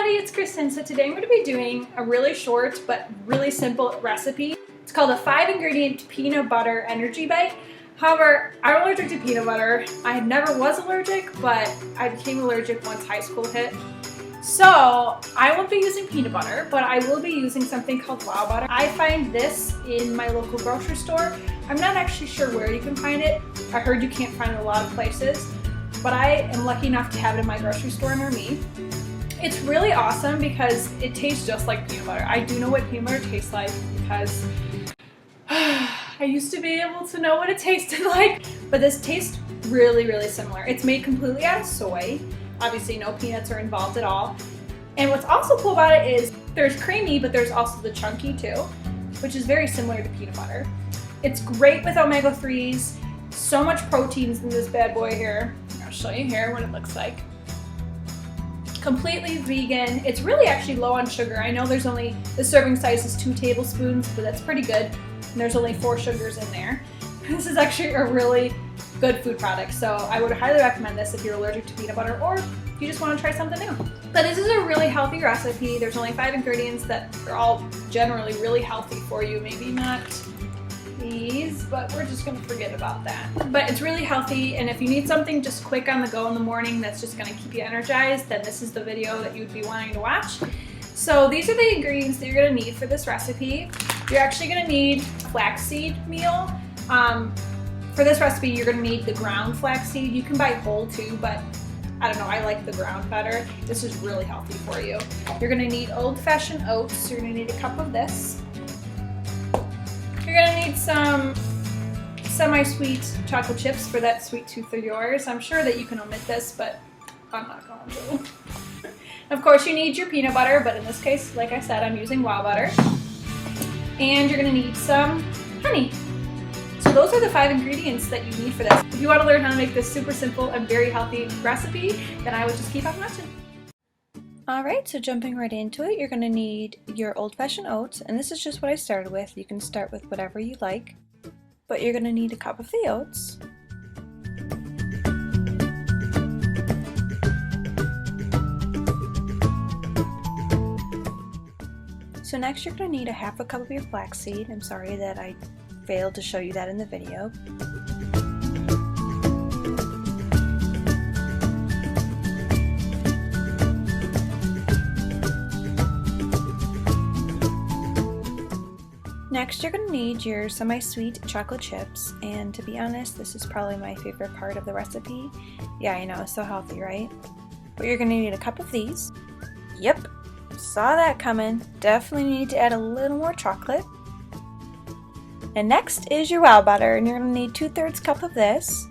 everybody, it's Kristin. So today I'm going to be doing a really short but really simple recipe. It's called a 5-ingredient peanut butter energy bite. However, I'm allergic to peanut butter. I never was allergic, but I became allergic once high school hit. So I won't be using peanut butter, but I will be using something called Wow Butter. I find this in my local grocery store. I'm not actually sure where you can find it. I heard you can't find it in a lot of places, but I am lucky enough to have it in my grocery store near me. It's really awesome because it tastes just like peanut butter. I do know what peanut butter tastes like because I used to be able to know what it tasted like, but this tastes really, really similar. It's made completely out of soy. Obviously no peanuts are involved at all. And what's also cool about it is there's creamy, but there's also the chunky too, which is very similar to peanut butter. It's great with omega-3s, so much proteins in this bad boy here. I'll show you here what it looks like. Completely vegan. It's really actually low on sugar. I know there's only, the serving size is 2 tablespoons, but that's pretty good. And there's only 4 sugars in there. This is actually a really good food product, so I would highly recommend this if you're allergic to peanut butter or if you just want to try something new. But this is a really healthy recipe. There's only 5 ingredients that are all generally really healthy for you. Maybe not these, but we're just going to forget about that. But it's really healthy, and if you need something just quick on the go in the morning that's just going to keep you energized, then this is the video that you would be wanting to watch. So these are the ingredients that you're going to need for this recipe. You're actually going to need flaxseed meal. For this recipe, you're going to need the ground flaxseed. You can buy whole too, but I don't know, I like the ground better. This is really healthy for you. You're going to need old-fashioned oats. You're going to need a cup of this. You're going to need some semi-sweet chocolate chips for that sweet tooth of yours. I'm sure that you can omit this, but I'm not going to. Of course, you need your peanut butter, but in this case, like I said, I'm using Wow Butter. And you're going to need some honey. So those are the 5 ingredients that you need for this. If you want to learn how to make this super simple and very healthy recipe, then I would just keep on watching. Alright, so jumping right into it, you're going to need your old-fashioned oats, and this is just what I started with. You can start with whatever you like, but you're going to need a cup of the oats. So next you're going to need a half a cup of your flaxseed. I'm sorry that I failed to show you that in the video. Next you're going to need your semi-sweet chocolate chips, and to be honest, this is probably my favorite part of the recipe. Yeah, I know, it's so healthy, right? But you're going to need a cup of these. Yep, saw that coming. Definitely need to add a little more chocolate. And next is your Wow Butter, and you're going to need 2/3 cup of this.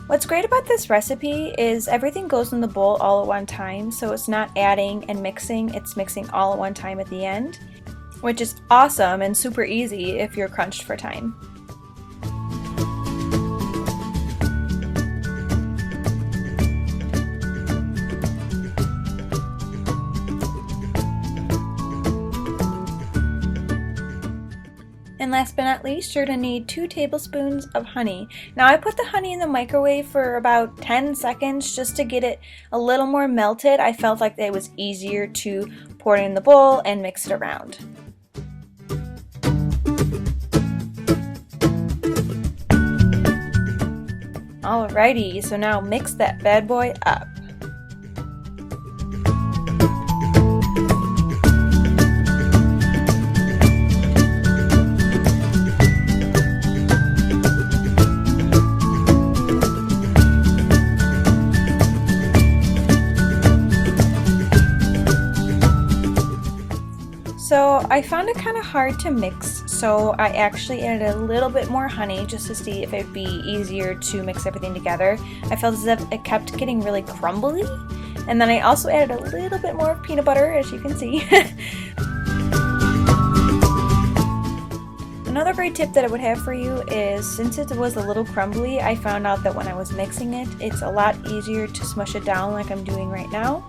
What's great about this recipe is everything goes in the bowl all at one time, so it's not adding and mixing, it's mixing all at one time at the end, which is awesome and super easy if you're crunched for time. And last but not least, you're going to need 2 tablespoons of honey. Now I put the honey in the microwave for about 10 seconds just to get it a little more melted. I felt like it was easier to pour it in the bowl and mix it around. Alrighty, so now mix that bad boy up. So I found it kind of hard to mix, so I actually added a little bit more honey just to see if it'd be easier to mix everything together. I felt as if it kept getting really crumbly, and then I also added a little bit more peanut butter, as you can see. Another great tip that I would have for you is, since it was a little crumbly, I found out that when I was mixing it, it's a lot easier to smush it down like I'm doing right now.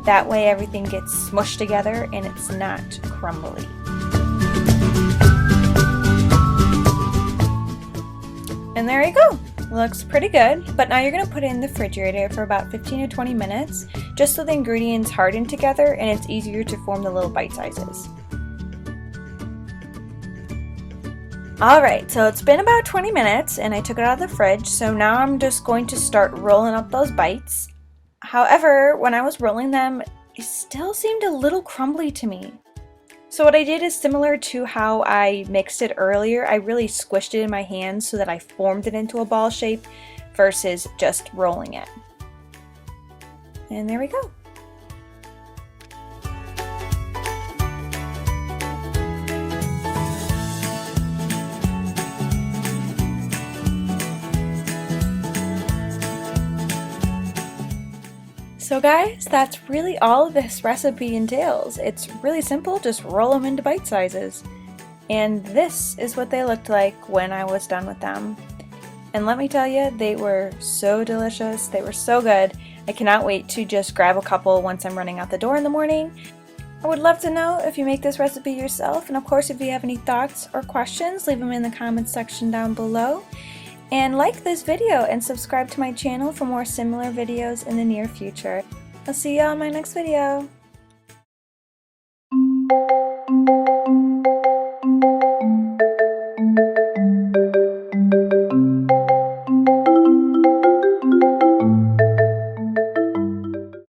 That way everything gets smushed together and it's not crumbly. And there you go! Looks pretty good, but now you're going to put it in the refrigerator for about 15 to 20 minutes, just so the ingredients harden together and it's easier to form the little bite sizes. Alright, so it's been about 20 minutes and I took it out of the fridge, so now I'm just going to start rolling up those bites. However, when I was rolling them, it still seemed a little crumbly to me. So what I did is similar to how I mixed it earlier. I really squished it in my hands so that I formed it into a ball shape versus just rolling it. And there we go. So guys, that's really all this recipe entails. It's really simple, just roll them into bite sizes. And this is what they looked like when I was done with them. And let me tell you, they were so delicious, they were so good. I cannot wait to just grab a couple once I'm running out the door in the morning. I would love to know if you make this recipe yourself, and of course if you have any thoughts or questions, leave them in the comments section down below. And like this video and subscribe to my channel for more similar videos in the near future. I'll see you on my next video.